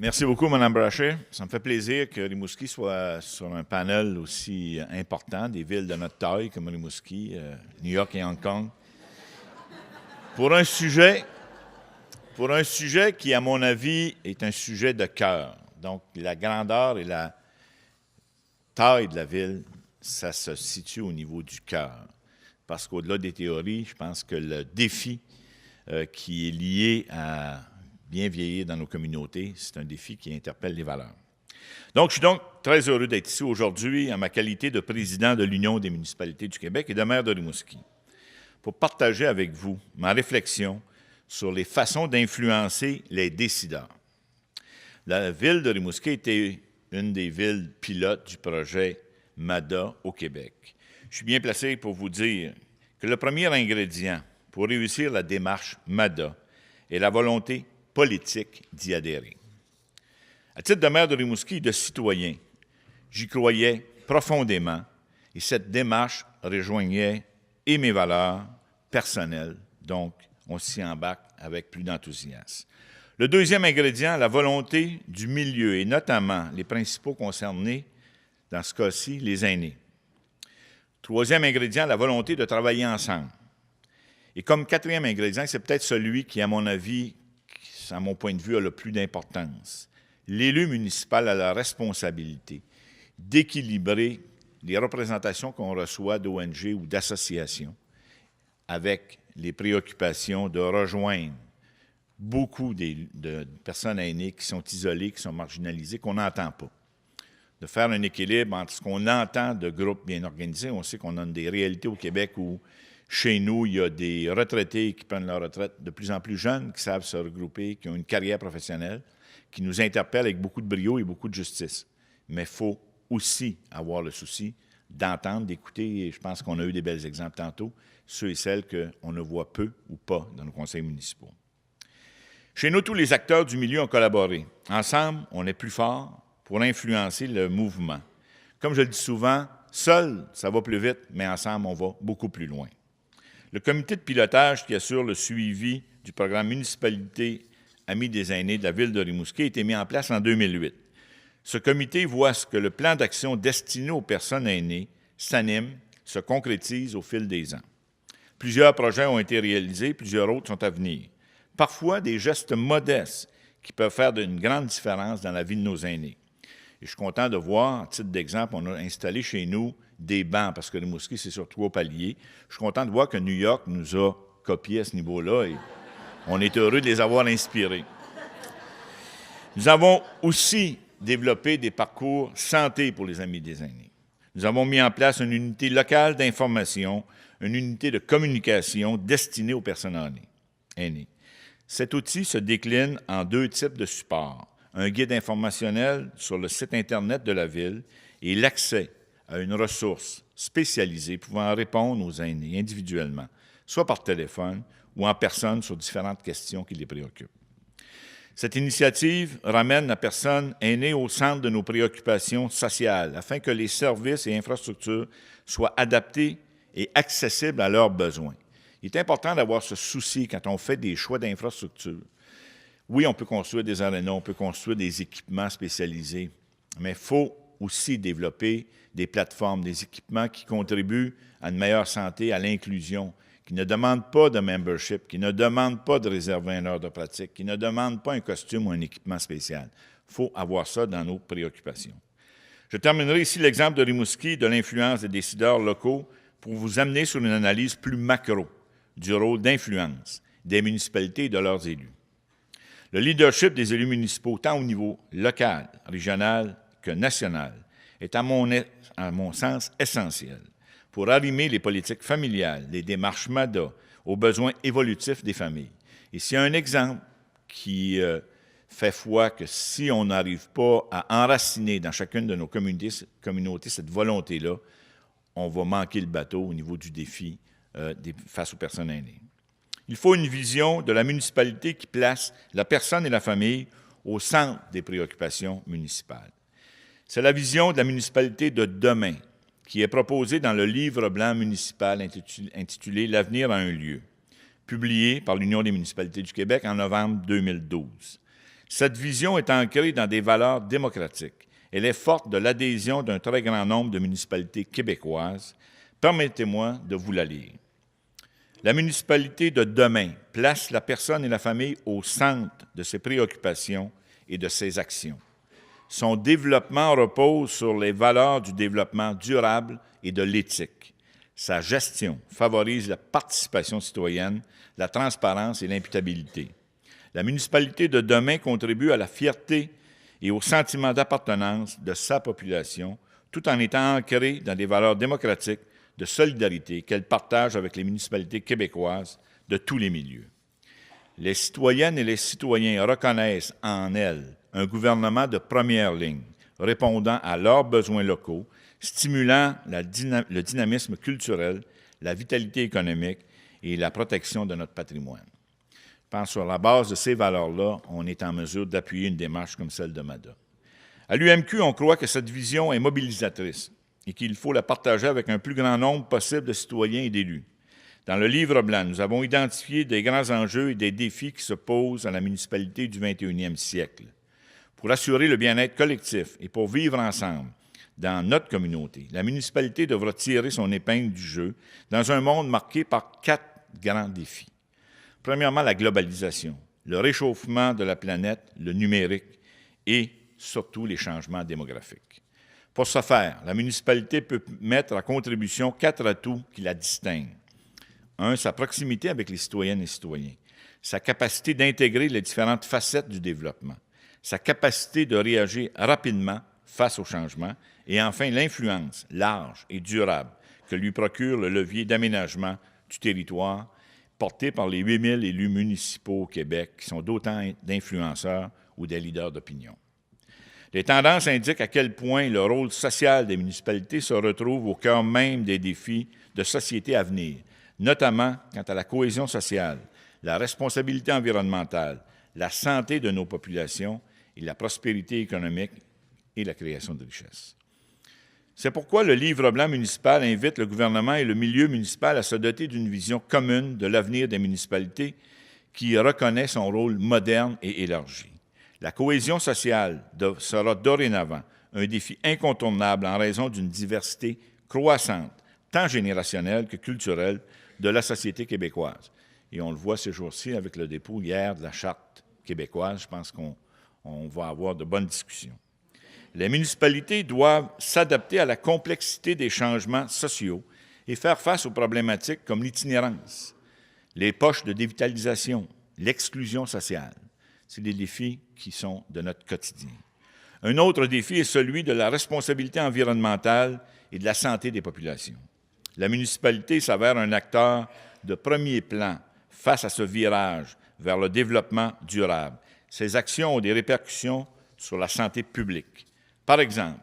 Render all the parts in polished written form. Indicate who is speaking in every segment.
Speaker 1: Merci beaucoup, Mme Brasher. Ça me fait plaisir que Rimouski soit sur un panel aussi important des villes de notre taille comme Rimouski, New York et Hong Kong. Pour un sujet qui, à mon avis, est un sujet de cœur. Donc, la grandeur et la taille de la ville, ça se situe au niveau du cœur. Parce qu'au-delà des théories, je pense que le défi qui est lié à bien vieillir dans nos communautés, c'est un défi qui interpelle les valeurs. Donc, je suis donc très heureux d'être ici aujourd'hui en ma qualité de président de l'Union des municipalités du Québec et de maire de Rimouski pour partager avec vous ma réflexion sur les façons d'influencer les décideurs. La ville de Rimouski était une des villes pilotes du projet MADA au Québec. Je suis bien placé pour vous dire que le premier ingrédient pour réussir la démarche MADA est la volonté politique d'y adhérer. À titre de maire de Rimouski et de citoyen, j'y croyais profondément et cette démarche rejoignait et mes valeurs personnelles, donc on s'y embarque avec plus d'enthousiasme. Le deuxième ingrédient, la volonté du milieu et notamment les principaux concernés, dans ce cas-ci, les aînés. Troisième ingrédient, la volonté de travailler ensemble. Et comme quatrième ingrédient, c'est peut-être celui qui, à mon avis, à mon point de vue, a le plus d'importance. L'élu municipal a la responsabilité d'équilibrer les représentations qu'on reçoit d'ONG ou d'associations avec les préoccupations de rejoindre beaucoup de personnes aînées qui sont isolées, qui sont marginalisées, qu'on n'entend pas. De faire un équilibre entre ce qu'on entend de groupes bien organisés. On sait qu'on a des réalités au Québec où chez nous, il y a des retraités qui prennent leur retraite de plus en plus jeunes, qui savent se regrouper, qui ont une carrière professionnelle, qui nous interpellent avec beaucoup de brio et beaucoup de justice. Mais il faut aussi avoir le souci d'entendre, d'écouter, et je pense qu'on a eu des bels exemples tantôt, ceux et celles qu'on ne voit peu ou pas dans nos conseils municipaux. Chez nous, tous les acteurs du milieu ont collaboré. Ensemble, on est plus fort pour influencer le mouvement. Comme je le dis souvent, seul, ça va plus vite, mais ensemble, on va beaucoup plus loin. Le comité de pilotage qui assure le suivi du programme Municipalité Amis des aînés de la ville de Rimouski a été mis en place en 2008. Ce comité voit ce que le plan d'action destiné aux personnes aînées s'anime, se concrétise au fil des ans. Plusieurs projets ont été réalisés, plusieurs autres sont à venir. Parfois, des gestes modestes qui peuvent faire une grande différence dans la vie de nos aînés. Et je suis content de voir, à titre d'exemple, on a installé chez nous des bancs, parce que Rimouski, c'est sur 3 paliers. Je suis content de voir que New York nous a copié à ce niveau-là et on est heureux de les avoir inspirés. Nous avons aussi développé des parcours santé pour les amis des aînés. Nous avons mis en place une unité locale d'information, une unité de communication destinée aux personnes aînées. Cet outil se décline en 2 types de supports. Un guide informationnel sur le site Internet de la Ville et l'accès à une ressource spécialisée pouvant répondre aux aînés individuellement, soit par téléphone ou en personne sur différentes questions qui les préoccupent. Cette initiative ramène la personne aînée au centre de nos préoccupations sociales afin que les services et infrastructures soient adaptés et accessibles à leurs besoins. Il est important d'avoir ce souci quand on fait des choix d'infrastructures. Oui, on peut construire des arénas, on peut construire des équipements spécialisés, mais il faut aussi développer des plateformes, des équipements qui contribuent à une meilleure santé, à l'inclusion, qui ne demandent pas de membership, qui ne demandent pas de réserver une heure de pratique, qui ne demandent pas un costume ou un équipement spécial. Il faut avoir ça dans nos préoccupations. Je terminerai ici l'exemple de Rimouski, de l'influence des décideurs locaux pour vous amener sur une analyse plus macro du rôle d'influence des municipalités et de leurs élus. Le leadership des élus municipaux, tant au niveau local, régional que national, est à mon sens essentiel pour arrimer les politiques familiales, les démarches MADA aux besoins évolutifs des familles. Et s'il y a un exemple qui fait foi que si on n'arrive pas à enraciner dans chacune de nos communautés cette volonté-là, on va manquer le bateau au niveau du défi face aux personnes aînées. Il faut une vision de la municipalité qui place la personne et la famille au centre des préoccupations municipales. C'est la vision de la municipalité de demain qui est proposée dans le livre blanc municipal intitulé « L'avenir a un lieu », publié par l'Union des municipalités du Québec en novembre 2012. Cette vision est ancrée dans des valeurs démocratiques. Elle est forte de l'adhésion d'un très grand nombre de municipalités québécoises. Permettez-moi de vous la lire. La municipalité de demain place la personne et la famille au centre de ses préoccupations et de ses actions. Son développement repose sur les valeurs du développement durable et de l'éthique. Sa gestion favorise la participation citoyenne, la transparence et l'imputabilité. La municipalité de demain contribue à la fierté et au sentiment d'appartenance de sa population, tout en étant ancrée dans des valeurs démocratiques de solidarité qu'elle partage avec les municipalités québécoises de tous les milieux. Les citoyennes et les citoyens reconnaissent en elle un gouvernement de première ligne, répondant à leurs besoins locaux, stimulant le dynamisme culturel, la vitalité économique et la protection de notre patrimoine. Je pense que sur la base de ces valeurs-là, on est en mesure d'appuyer une démarche comme celle de MADA. À l'UMQ, on croit que cette vision est mobilisatrice et qu'il faut la partager avec un plus grand nombre possible de citoyens et d'élus. Dans le Livre blanc, nous avons identifié des grands enjeux et des défis qui se posent à la municipalité du 21e siècle. Pour assurer le bien-être collectif et pour vivre ensemble dans notre communauté, la municipalité devra tirer son épingle du jeu dans un monde marqué par 4 grands défis. Premièrement, la globalisation, le réchauffement de la planète, le numérique et surtout les changements démographiques. Pour ce faire, la municipalité peut mettre à contribution 4 atouts qui la distinguent. 1, sa proximité avec les citoyennes et citoyens, sa capacité d'intégrer les différentes facettes du développement, sa capacité de réagir rapidement face aux changements et enfin l'influence large et durable que lui procure le levier d'aménagement du territoire porté par les 8000 élus municipaux au Québec qui sont d'autant d'influenceurs ou des leaders d'opinion. Les tendances indiquent à quel point le rôle social des municipalités se retrouve au cœur même des défis de société à venir, notamment quant à la cohésion sociale, la responsabilité environnementale, la santé de nos populations et la prospérité économique et la création de richesses. C'est pourquoi le Livre blanc municipal invite le gouvernement et le milieu municipal à se doter d'une vision commune de l'avenir des municipalités qui reconnaît son rôle moderne et élargi. La cohésion sociale sera dorénavant un défi incontournable en raison d'une diversité croissante, tant générationnelle que culturelle, de la société québécoise. Et on le voit ces jours-ci avec le dépôt hier de la Charte québécoise. Je pense qu'on va avoir de bonnes discussions. Les municipalités doivent s'adapter à la complexité des changements sociaux et faire face aux problématiques comme l'itinérance, les poches de dévitalisation, l'exclusion sociale. C'est des défis qui sont de notre quotidien. Un autre défi est celui de la responsabilité environnementale et de la santé des populations. La municipalité s'avère un acteur de premier plan face à ce virage vers le développement durable. Ces actions ont des répercussions sur la santé publique. Par exemple,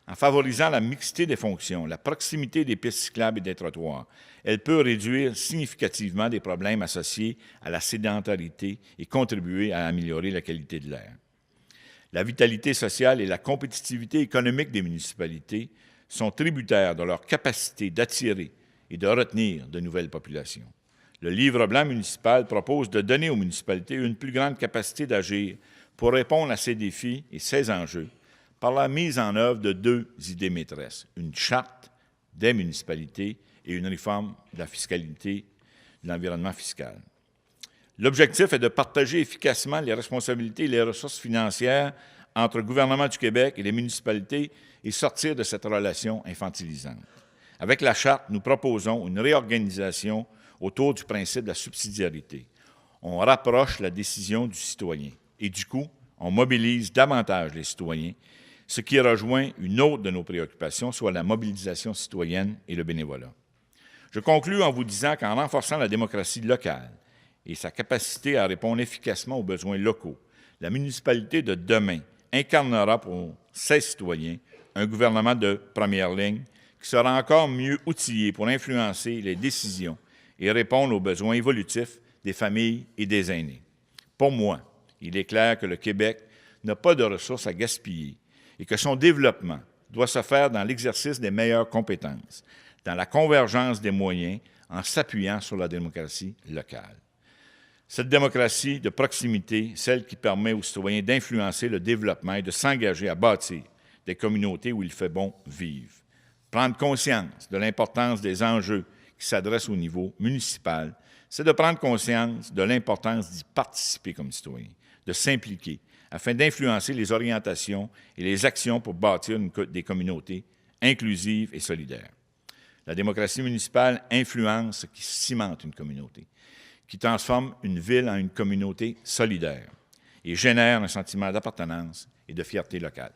Speaker 1: en favorisant la mixité des fonctions, la proximité des pistes cyclables et des trottoirs, elle peut réduire significativement des problèmes associés à la sédentarité et contribuer à améliorer la qualité de l'air. La vitalité sociale et la compétitivité économique des municipalités sont tributaires de leur capacité d'attirer et de retenir de nouvelles populations. Le Livre blanc municipal propose de donner aux municipalités une plus grande capacité d'agir pour répondre à ces défis et ces enjeux par la mise en œuvre de 2 idées maîtresses, une charte des municipalités et une réforme de la fiscalité, de l'environnement fiscal. L'objectif est de partager efficacement les responsabilités et les ressources financières entre le gouvernement du Québec et les municipalités et sortir de cette relation infantilisante. Avec la Charte, nous proposons une réorganisation autour du principe de la subsidiarité. On rapproche la décision du citoyen et du coup, on mobilise davantage les citoyens, ce qui rejoint une autre de nos préoccupations, soit la mobilisation citoyenne et le bénévolat. Je conclus en vous disant qu'en renforçant la démocratie locale et sa capacité à répondre efficacement aux besoins locaux, la municipalité de demain incarnera pour ses citoyens un gouvernement de première ligne qui sera encore mieux outillé pour influencer les décisions et répondre aux besoins évolutifs des familles et des aînés. Pour moi, il est clair que le Québec n'a pas de ressources à gaspiller et que son développement doit se faire dans l'exercice des meilleures compétences, dans la convergence des moyens, en s'appuyant sur la démocratie locale. Cette démocratie de proximité, celle qui permet aux citoyens d'influencer le développement et de s'engager à bâtir des communautés où il fait bon vivre. Prendre conscience de l'importance des enjeux qui s'adressent au niveau municipal, c'est de prendre conscience de l'importance d'y participer comme citoyen, de s'impliquer, afin d'influencer les orientations et les actions pour bâtir des communautés inclusives et solidaires. La démocratie municipale influence ce qui cimente une communauté, qui transforme une ville en une communauté solidaire et génère un sentiment d'appartenance et de fierté locale.